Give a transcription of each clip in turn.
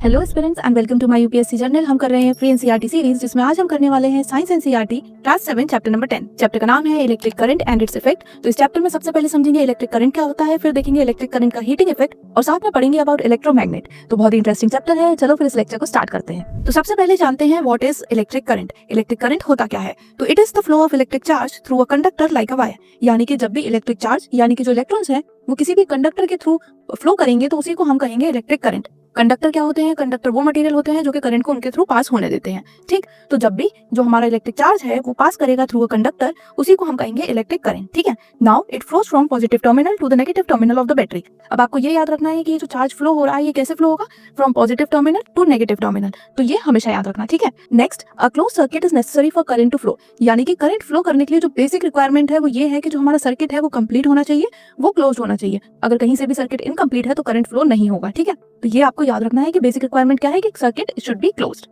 Hello students and welcome to my UPSC journal. हम कर रहे हैं फ्री एनसीईआरटी सीरीज, जिसमें आज हम करने वाले हैं science NCERT class 7 chapter number 10। Chapter का नाम है electric current and its effect. तो इस चैप्टर में सबसे पहले समझेंगे इलेक्ट्रिक करंट क्या होता है, फिर देखेंगे इलेक्ट्रिक करंट का हीटिंग इफेक्ट और साथ में पढ़ेंगे अबाउट इलेक्ट्रोमैग्नेट। तो बहुत ही इंटरेस्टिंग चैप्टर है। चलो फिर इस लेक्चर को स्टार्ट करते हैं। तो सबसे पहले जानते हैं what is electric current. Electric current होता क्या है? तो it is the flow of electric charge through a conductor like a wire. यानी कि जब भी इलेक्ट्रिक चार्ज यानी कि जो इलेक्ट्रॉन्स है वो किसी भी कंडक्टर के थ्रू फ्लो करेंगे तो उसी को हम कहेंगे इलेक्ट्रिक करंट। कंडक्टर क्या होते हैं? कंडक्टर वो मटेरियल होते हैं जो कि करंट को उनके थ्रू पास होने देते हैं। ठीक, तो जब भी जो हमारा इलेक्ट्रिक चार्ज है वो पास करेगा थ्रू अ कंडक्टर, उसी को हम कहेंगे इलेक्ट्रिक करंट। ठीक है, now it flows from positive terminal to the negative terminal of the battery. अब आपको ये याद रखना है कि ये जो चार्ज फ्लो हो रहा है ये कैसे फ्लो होगा, from positive terminal to negative terminal. तो ये हमेशा याद रखना। ठीक है, next, a close circuit is necessary for current to flow. यानी कि करंट फ्लो करने के लिए जो बेसिक रिक्वायरमेंट है वो ये है कि जो हमारा सर्किट है वो कंप्लीट होना चाहिए, वो क्लोज होना चाहिए। अगर कहीं से भी सर्किट इनकम्प्लीट है तो करंट फ्लो नहीं होगा। ठीक है, तो ये आपको याद रखना है कि बेसिक रिक्वायरमेंट क्या है कि circuit should be closed.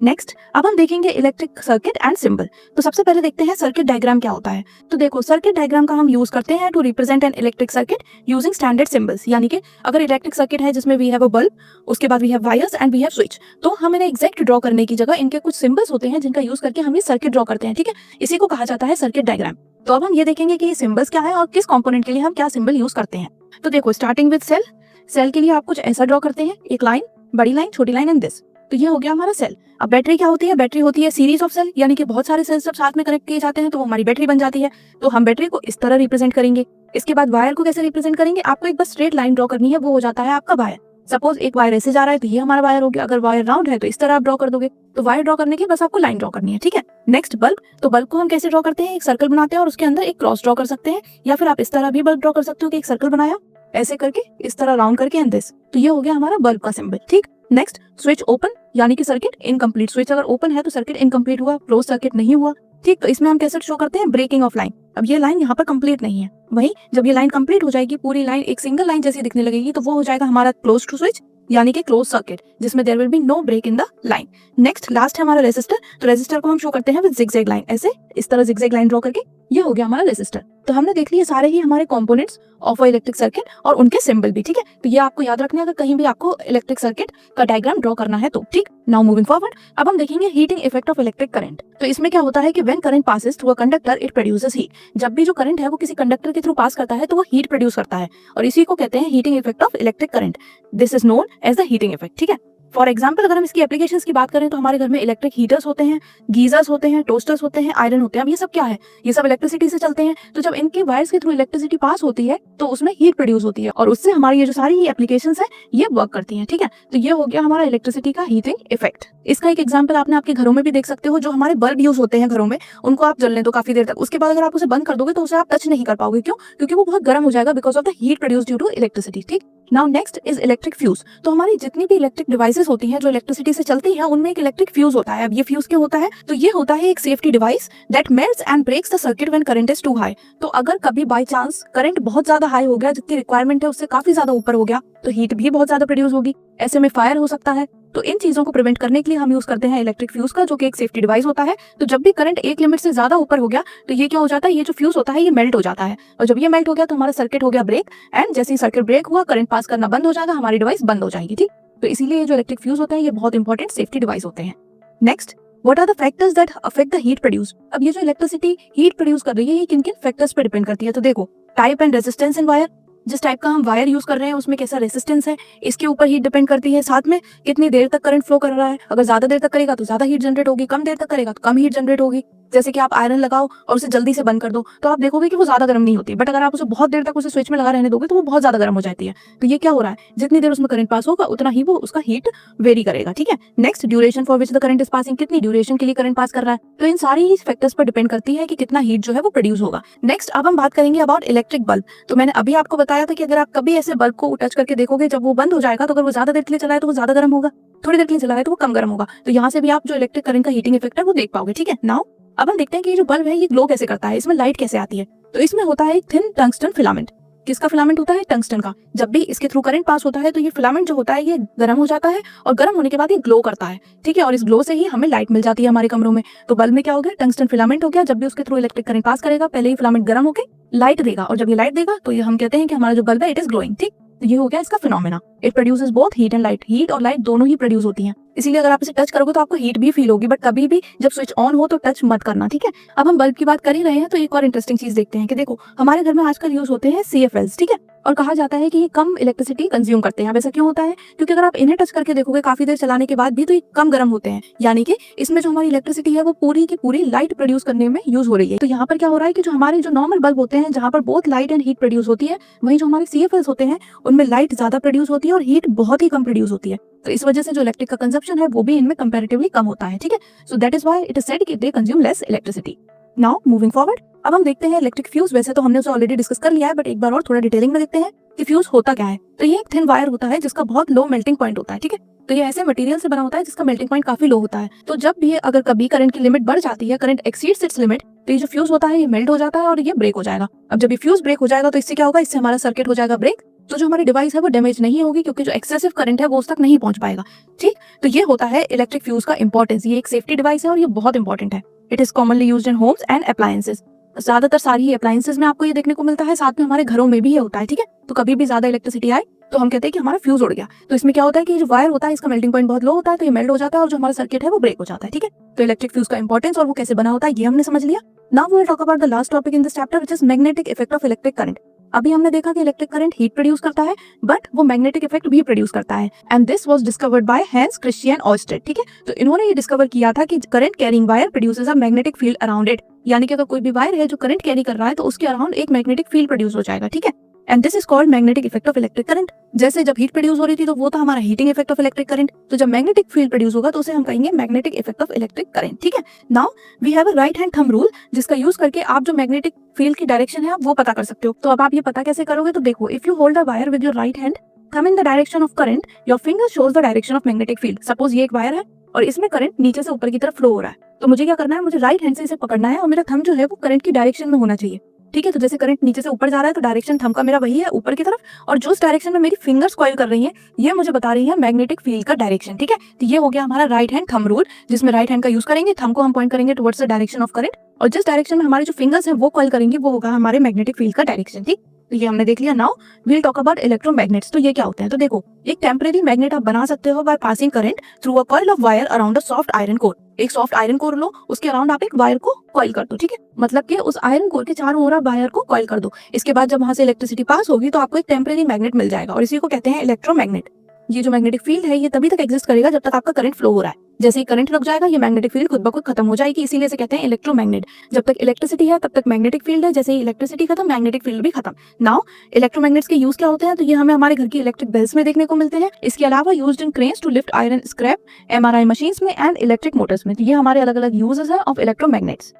Next, अब हम देखेंगे इलेक्ट्रिक सर्किट एंड सिंबल। तो सबसे पहले देखते हैं सर्किट डायग्राम क्या होता है। तो देखो, सर्किट डायग्राम का हम यूज करते हैं to represent an electric circuit using standard symbols. यानी कि अगर इलेक्ट्रिक सर्किट है जिसमें वी हैव अ बल्ब, उसके बाद we have wires and we have switch, तो हम इन्हें एग्जैक्ट ड्रॉ करने की जगह इनके कुछ सिंबल्स होते हैं जिनका यूज करके हम ये सर्किट ड्रॉ करते हैं। ठीक है, इसी को कहा जाता है सर्किट डायग्राम। तो अब हम ये देखेंगे कि ये सिंबल्स क्या है और किस कंपोनेंट के लिए हम क्या सिंबल यूज करते हैं। तो देखो, स्टार्टिंग विद सेल। सेल के लिए आप कुछ ऐसा ड्रॉ करते हैं, एक लाइन, बड़ी लाइन, छोटी लाइन एंड दिस। तो ये हो गया हमारा सेल। अब बैटरी क्या होती है? बैटरी होती है सीरीज ऑफ सेल, यानी कि बहुत सारे सेल्स जब साथ में कनेक्ट किए जाते हैं तो वो हमारी बैटरी बन जाती है। तो हम बैटरी को इस तरह रिप्रेजेंट करेंगे। इसके बाद वायर को कैसे रिप्रेजेंट करेंगे? आपको एक बस स्ट्रेट लाइन ड्रॉ करनी है, वो हो जाता है आपका वायर। सपोज एक वायर ऐसे जा रहा है तो ये हमारा वायर हो गया। अगर वायर राउंड है तो इस तरह आप ड्रॉ कर दोगे। तो वायर ड्रॉ करने के बस आपको लाइन ड्रॉ करनी है। ठीक है, नेक्स्ट, बल्ब। तो बल्ब को हम कैसे ड्रॉ करते हैं? एक सर्कल बनाते हैं और उसके अंदर एक क्रॉस ड्रॉ कर सकते हैं, या फिर आप इस तरह भी बल्ब ड्रॉ कर सकते हो कि एक सर्कल बनाया ऐसे करके, इस तरह राउंड करके एंड दिस। तो ये हो गया हमारा बल्ब का सिंबल। ठीक, नेक्स्ट, स्विच ओपन, यानी कि सर्किट इनकम्प्लीट। स्विच अगर ओपन है तो सर्किट इनकम्प्लीट हुआ, क्लोज सर्किट नहीं हुआ। ठीक, तो इसमें हम कैसे शो करते हैं? Breaking of line. अब ये लाइन यहाँ पर कंप्लीट नहीं है, वहीं जब ये लाइन कंप्लीट हो जाएगी, पूरी लाइन एक सिंगल लाइन जैसी दिखने लगेगी, तो वो हो जाएगा हमारा क्लोज टू स्विच, यानी कि क्लोज सर्किट, जिसमें there will be no break in the line. Next, last है हमारा रेसिस्टर। तो रेसिस्टर को हम शो करते हैं विद जिगजैग लाइन, ऐसे इस तरह जिगजैग लाइन ड्रॉ करके। ये हो गया हमारा रेसिस्टर। तो हमने देख लिया सारे ही हमारे कंपोनेंट्स ऑफ इलेक्ट्रिक सर्किट और उनके सिंबल भी। ठीक है, तो ये आपको याद रखना है अगर कहीं भी आपको इलेक्ट्रिक सर्किट का डायग्राम ड्रॉ करना है तो। ठीक, नाउ मूविंग फॉरवर्ड, अब हम देखेंगे heating effect of electric current. तो इसमें क्या होता है कि when current passes through a conductor it produces heat. जब भी जो करंट है वो किसी कंडक्टर के थ्रू पास करता है तो वो हीट प्रोड्यूस करता है, और इसी को कहते हैं heating effect of electric current. This is known as the heating effect. ठीक है, फॉर एग्जाम्पल अगर हम इसकी एप्लीकेशंस की बात करें तो हमारे घर में इलेक्ट्रिक हीटर्स होते हैं, गीजर्स होते हैं, टोस्टर्स होते हैं, आयरन होते हैं। अब ये सब क्या है? ये सब इलेक्ट्रिसिटी से चलते हैं। तो जब इनके वायर्स के थ्रू इलेक्ट्रिसिटी पास होती है तो उसमें हीट प्रोड्यूस होती है, और उससे हमारी ये जो सारी एप्लीकेशंस है ये वर्क करती हैं। ठीक है, तो ये हो गया हमारा इलेक्ट्रिसिटी का हीटिंग इफेक्ट। इसका एक एग्जाम्पल आपने आपके घरों में भी देख सकते हो। जो हमारे बल्ब यूज होते हैं घरों में, उनको आप जलने दो काफी देर तक, उसके बाद अगर आप उसे बंद कर दोगे तो उसे आप टच नहीं कर पाओगे। क्यों? क्योंकि वो बहुत गर्म हो जाएगा because of the heat produce due to electricity. ठीक, now next is electric fuse. तो हमारी जितनी भी इलेक्ट्रिक डिवाइसेस होती हैं जो इलेक्ट्रिसिटी से चलती हैं, उनमें एक इलेक्ट्रिक फ्यूज होता है। अब ये फ्यूज क्या होता है? तो ये होता है एक safety device that melts and breaks the circuit when current is too high. तो अगर कभी बाय चांस करंट बहुत ज्यादा हाई हो गया, जितनी रिक्वायरमेंट है उससे काफी ज्यादा ऊपर हो गया, तो हीट भी बहुत ज्यादा प्रोड्यूस होगी, ऐसे में फायर हो सकता है। तो इन चीजों को प्रिवेंट करने के लिए हम यूज करते हैं इलेक्ट्रिक फ्यूज का, जो कि एक सेफ्टी डिवाइस होता है। तो जब भी करंट एक लिमिट से ज्यादा ऊपर हो गया तो ये क्या हो जाता है? ये जो फ्यूज होता है ये मेल्ट हो जाता है, और जब ये मेल्ट हो गया तो हमारा सर्किट हो गया ब्रेक, एंड जैसे ही सर्किट ब्रेक हुआ करंट पास करना बंद हो जाएगा, हमारी डिवाइस बंद हो जाएगी। ठीक, तो इसीलिए ये जो इलेक्ट्रिक फ्यूज होते हैं ये बहुत इंपॉर्टेंट सेफ्टी डिवाइस होते हैं। Next, what are the factors that affect the heat produce. अब ये जो इलेक्ट्रिसिटी हीट प्रोड्यूस कर रही है ये किन किन फैक्टर्स पर डिपेंड करती है। तो देखो, type and resistance in wire, जिस टाइप का हम वायर यूज कर रहे हैं उसमें कैसा रेजिस्टेंस है, इसके ऊपर हीट डिपेंड करती है। साथ में कितनी देर तक करंट फ्लो कर रहा है, अगर ज्यादा देर तक करेगा तो ज्यादा हीट जनरेट होगी, कम देर तक करेगा तो कम हीट जनरेट होगी। जैसे कि आप आयरन लगाओ और उसे जल्दी से बंद कर दो तो आप देखोगे कि वो ज्यादा गर्म नहीं होती, बट अगर आप उसे बहुत देर तक उसे स्विच में लगा रहने दोगे तो वो बहुत ज्यादा गर्म हो जाती है। तो ये क्या हो रहा है? जितनी देर उसमें करंट पास होगा उतना ही वो उसका हीट वेरी करेगा। ठीक है, next, duration for which the current is passing. कितनी ड्यूरेशन के लिए करंट पास कर रहा है, तो इन सारी ही फैक्टर्स पर डिपेंड करती है कि कितना हीट जो है वो प्रोड्यूस होगा। नेक्स्ट, अब हम बात करेंगे अबाउट इलेक्ट्रिक बल्ब। तो मैंने अभी आपको बताया था कि अगर आप कभी ऐसे बल्ब को टच करके देखोगे, जब वो बंद हो जाएगा तो अगर वो ज्यादा देर के लिए चला है तो वो ज्यादा गर्म होगा, थोड़ी देर के लिए चला है तो वो कम गर्म होगा। तो यहाँ से भी आप जो इलेक्ट्रिक करंट का हीटिंग इफेक्ट है वो देख पाओगे। ठीक है, नाउ अब हम देखते हैं कि ये जो बल्ब है ये ग्लो कैसे करता है, इसमें लाइट कैसे आती है। तो इसमें होता है एक थिन टंगस्टन फिलामेंट। किसका फिलामेंट होता है? टंगस्टन का। जब भी इसके थ्रू करंट पास होता है तो ये फिलामेंट जो होता है ये गर्म हो जाता है, और गर्म होने के बाद ये ग्लो करता है। ठीक है, और इस ग्लो से ही हमें लाइट मिल जाती है हमारे कमरों में। तो बल्ब में क्या हो गया? टंगस्टन फिलामेंट हो गया। जब भी उसके थ्रू इलेक्ट्रिक करंट पास करेगा, पहले ही फिलामेंट गर्म होकर लाइट देगा, और जब ये लाइट देगा तो ये हम कहते हैं कि हमारा जो बल्ब है इट इज ग्लोइंग। ठीक, तो ये हो गया इसका phenomena. It produces both heat and light, heat और लाइट दोनों ही प्रोड्यूस होती हैं, इसीलिए अगर आप इसे टच करोगे तो आपको हीट भी फील होगी, बट कभी भी जब स्विच ऑन हो तो टच मत करना, ठीक है। अब हम बल्ब की बात कर ही रहे हैं तो एक और इंटरेस्टिंग चीज देखते हैं कि देखो हमारे घर में आजकल यूज होते हैं CFLs, ठीक है, और कहा जाता है कि ये कम इलेक्ट्रिसिटी कंज्यूम करते हैं। वैसा क्यों होता है? क्योंकि अगर आप इन्हें टच करके देखोगे काफी देर चलाने के बाद भी तो ये कम गर्म होते हैं, यानी कि इसमें जो हमारी इलेक्ट्रिसिटी है वो पूरी की पूरी लाइट प्रोड्यूस करने में यूज हो रही है। तो यहाँ पर क्या हो रहा है कि जो हमारे जो नॉर्मल बल्ब होते हैं जहाँ पर both light and heat produce होती है, वहीं जो हमारे CFLs होते हैं उनमें लाइट ज्यादा प्रोड्यूस होती है और हीट बहुत ही कम प्रोड्यूस होती है। तो इस वजह से जो इलेक्ट्रिक का कंजप्शन है वो भी इनमें कंपैरेटिवली कम होता है, ठीक है। So that is why it is said कि they consume less electricity. Now moving forward, अब हम देखते हैं इलेक्ट्रिक फ्यूज। वैसे तो हमने उसे ऑलरेडी डिस्कस कर लिया है, बट एक बार और थोड़ा डिटेलिंग में देखते हैं कि फ्यूज होता क्या है। तो ये एक थिन वायर होता है जिसका बहुत लो मेल्टिंग पॉइंट होता है, ठीक है। तो ये ऐसे मटेरियल से बना होता है जिसका मेल्टिंग पॉइंट काफी लो होता है। तो जब भी अगर कभी करंट की लिमिट बढ़ जाती है, करंट एक्सीड्स इट्स लिमिट, तो ये जो फ्यूज होता है ये मेल्ट हो जाता है और ये ब्रेक हो जाएगा। अब जब ये फ्यूज ब्रेक हो जाएगा तो इससे क्या होगा, इससे हमारा सर्किट हो जाएगा ब्रेक। तो जो हमारी डिवाइस है वो डैमेज नहीं होगी क्योंकि जो एक्सेसिव करंट है वो उस तक नहीं पहुंच पाएगा, ठीक। तो ये होता है इलेक्ट्रिक फ्यूज का इंपॉर्टेंस। ये एक सेफ्टी डिवाइस है और ये बहुत इंपॉर्टेंट है। It is commonly used in homes and appliances. ज्यादातर सारी अप्लायंसेस में आपको ये देखने को मिलता है, साथ में हमारे घरों में भी ये होता है, ठीक है। तो कभी भी ज्यादा इलेक्ट्रिसिटी आए तो हम कहते हैं कि हमारा फ्यूज उड़ गया। तो इसमें क्या होता है कि जो वायर होता है इसका मेल्टिंग पॉइंट बहुत लो होता है, तो ये मेल्ट हो जाता है और जो हमारा सर्किट है वो ब्रेक हो जाता है, ठीक है। तो इलेक्ट्रिक फ्यूज का इंपॉर्टेंस और वो कैसे बना होता है ये हमने समझ लिया। Now we will talk about the last topic in this chapter which is magnetic effect of electric current. अभी हमने देखा कि इलेक्ट्रिक करंट हीट प्रोड्यूस करता है, बट वो मैग्नेटिक इफेक्ट भी प्रोड्यूस करता है, and this was discovered by Hans Christian Oersted, ठीक है। तो इन्होंने ये डिस्कवर किया था कि current carrying wire produces a magnetic field around it, यानी कि अगर कोई भी वायर है जो करंट कैरी कर रहा है तो उसके अराउंड एक मैग्नेटिक फील्ड प्रोड्यूस हो जाएगा, ठीक है। And this is called magnetic effect of electric current. जैसे जब हीट प्रोड्यूस हो रही थी तो वो था हमारा heating effect of electric current, तो जब मैग्नेटिक फील्ड प्रोड्यूस होगा तो उसे हम कहेंगे magnetic effect of electric current, ठीक है। Now we have a right hand thumb rule जिसका यूज करके आप जो मैग्नेटिक फील्ड की डायरेक्शन है आप वो पता कर सकते हो। तो अब आप ये पता कैसे करोगे, तो देखो, if you hold a wire with your right hand, thumb in the direction of current, your finger shows the direction of magnetic field. Suppose ये एक वायर है और इसमें करंट नीचे से ऊपर की तरफ फ्लो हो रहा है, तो मुझे क्या करना है, मुझे राइट हैंड से इसे पकड़ना है और मेरा थंब जो है वो करंट की डायरेक्शन में होना चाहिए, ठीक है। तो जैसे करंट नीचे से ऊपर जा रहा है तो डायरेक्शन थंब का मेरा वही है, ऊपर की तरफ, और जो उस डायरेक्शन में मेरी फिंगर्स कॉइल कर रही हैं ये मुझे बता रही है मैग्नेटिक फील्ड का डायरेक्शन, ठीक है। तो ये हो गया हमारा राइट हैंड थंब रूल, जिसमें राइट हैंड का यूज करेंगे, थंब को हम पॉइंट करेंगे towards the direction of current, और जिस डायरेक्शन में हमारे जो फिंगर्स हैं वो कॉइल करेंगे वो होगा हमारे मैग्नेटिक फील्ड का डायरेक्शन, ठीक। तो ये हमने देख लिया। Now we will talk about electromagnets. तो ये क्या होते हैं, तो देखो, एक टेम्परेरी मैग्नेट आप बना सकते हो by passing current through a coil of wire around a soft iron core. एक सॉफ्ट आयरन कोर लो, उसके अराउंड आप एक वायर को कॉइल कर दो, ठीक है। मतलब कि उस आयरन कोर के चारों ओर आप वायर को कॉइल कर दो। इसके बाद जब वहां से इलेक्ट्रिसिटी पास होगी तो आपको एक टेम्परेरी मैग्नेट मिल जाएगा और इसी को कहते हैं इलेक्ट्रोमैग्नेट। ये जो मैग्नेटिक फील्ड है ये तभी तक एग्जिस्ट करेगा जब तक आपका करंट फ्लो हो रहा है। जैसे ही करंट रुक जाएगा ये मैग्नेटिक फील्ड खुद ब खुद खत्म हो जाएगी, इसीलिए इसे कहते हैं इलेक्ट्रोमैग्नेट। जब तक इलेक्ट्रिसिटी है तब तक मैग्नेटिक फील्ड है, जैसे ही इलेक्ट्रिसिटी खत्म मैग्नेटिक फील्ड भी खत्म। नाउ इलेक्ट्रोमैग्नेट्स के यूज क्या होते हैं, तो ये हमें हमारे घर की इलेक्ट्रिक बेल्स में देखने को मिलते हैं। इसके अलावा used in cranes to lift iron scrap, MRI machines में एंड इलेक्ट्रिक मोटर्स में। तो ये हमारे अलग अलग यूजेस है ऑफ इलेक्ट्रोमैग्नेट्स।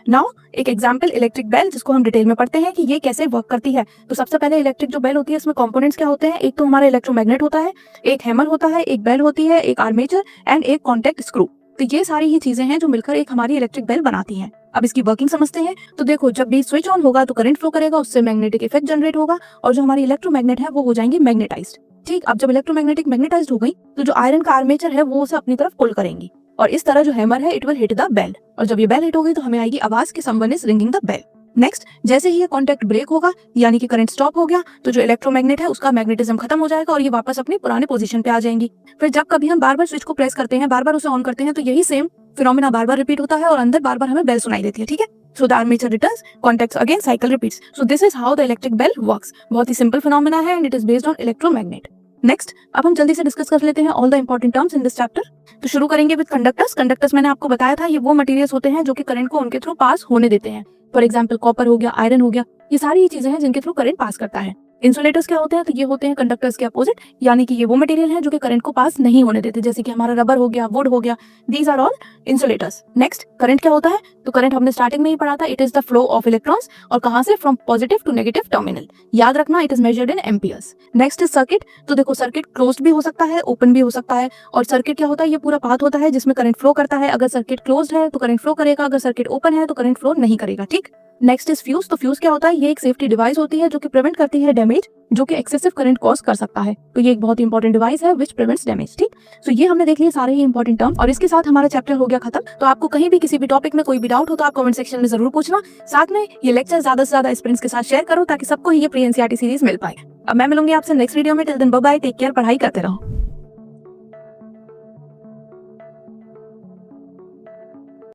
नाउ एक एग्जांपल इलेक्ट्रिक बेल, जिसको हम डिटेल में पढ़ते हैं कि ये कैसे वर्क करती है। तो सबसे पहले इलेक्ट्रिक जो बेल होती है इसमें कंपोनेंट्स क्या होते हैं, एक तो हमारा इलेक्ट्रोमैग्नेट होता है, एक हैमर होता है, एक बेल होती है, एक आर्मेचर एंड एक कॉन्टैक्ट स्क्रू। तो ये सारी ही चीजें हैं जो मिलकर एक हमारी इलेक्ट्रिक बेल बनाती हैं। अब इसकी वर्किंग समझते हैं। तो देखो, जब भी स्विच ऑन होगा तो करंट फ्लो करेगा, उससे मैग्नेटिक इफेक्ट जनरेट होगा और जो हमारी इलेक्ट्रोमैग्नेट है वो हो जाएंगी मैग्नेटाइज्ड, ठीक। अब जब इलेक्ट्रोमैग्नेटिक मैग्नेटाइज्ड हो गई तो जो आयरन का आर्मेचर है वो उसे अपनी तरफ पुल करेंगी और इस तरह जो हैमर है it will hit the bell, और जब ये बेल हिट होगी तो हमें आएगी आवाज कि someone is ringing the bell. Next, जैसे ही ये कॉन्टैक्ट ब्रेक होगा यानी कि करंट स्टॉप हो गया तो जो इलेक्ट्रोमैग्नेट है उसका मैग्नेटिज्म खत्म हो जाएगा और ये वापस अपनी पुराने पोजीशन पे आ जाएंगी। फिर जब कभी हम बार बार स्विच को प्रेस करते हैं, बार बार उसे ऑन करते हैं, तो यही सेम फिनोमेना बार बार रिपीट होता है और अंदर बार बार हमें बेल सुनाई देती है, ठीक है। So the armature returns, contacts again, cycle repeats. So this is how the electric bell works. बहुत ही सिंपल फिनोमेना है and it is based on electromagnet. Next, अब हम जल्दी से डिस्कस कर लेते हैं all the important terms in this chapter. तो शुरू करेंगे विद कंडक्टर्स। कंडक्टर्स मैंने आपको बताया था ये वो मटेरियल्स होते हैं जो कि करंट को उनके थ्रू पास होने देते हैं। फॉर एग्जांपल कॉपर हो गया, आयरन हो गया, ये सारी ही चीजें हैं जिनके थ्रू करंट पास करता है। इंसुलेटर्स क्या होते हैं, तो ये होते हैं कंडक्टर्स के अपोजिट, यानी कि ये वो मटेरियल है जो कि करंट को पास नहीं होने देते, जैसे कि हमारा रबर हो गया, वुड हो गया, these are all insulators. Next, current क्या होता है, तो करंट हमने स्टार्टिंग में ही पढ़ा था, it is the flow of electrons, और कहां से, from positive to negative terminal. याद रखना, it is measured in amperes. Next is circuit. तो देखो, सर्किट क्लोज्ड भी हो सकता है, ओपन भी हो सकता है, और सर्किट क्या होता है, ये पूरा पाथ होता है जिसमें करंट फ्लो करता है। अगर सर्किट क्लोज्ड है तो करंट फ्लो करेगा, अगर सर्किट ओपन है तो करंट फ्लो नहीं करेगा, ठीक। Next is fuse. तो फ्यूज क्या होता है, ये एक सेफ्टी डिवाइस होती है जो कि प्रिवेंट करती है डैमेज जो कि एक्सेसिव करंट कॉज कर सकता है। तो ये एक बहुत इंपॉर्टेंट डिवाइस है विच प्रिवेंट्स डैमेज, ठीक। सो ये हमने देख लिए सारे ही इंपॉर्टेंट टर्म, और इसके साथ हमारा चैप्टर हो गया खत्म। तो आपको कहीं भी किसी भी टॉपिक में कोई भी डाउट हो तो आप कमेंट सेक्शन में जरूर पूछना। साथ में ये लेक्चर ज्यादा से ज्यादा स्टूडेंट्स के साथ शेयर करो ताकि सबको ये प्री एनसीईआरटी सीरीज मिल पाए। अब मैं मिलूंगी आपसे नेक्स्ट वीडियो में। Till then bye bye, take care, पढ़ाई करते रहो।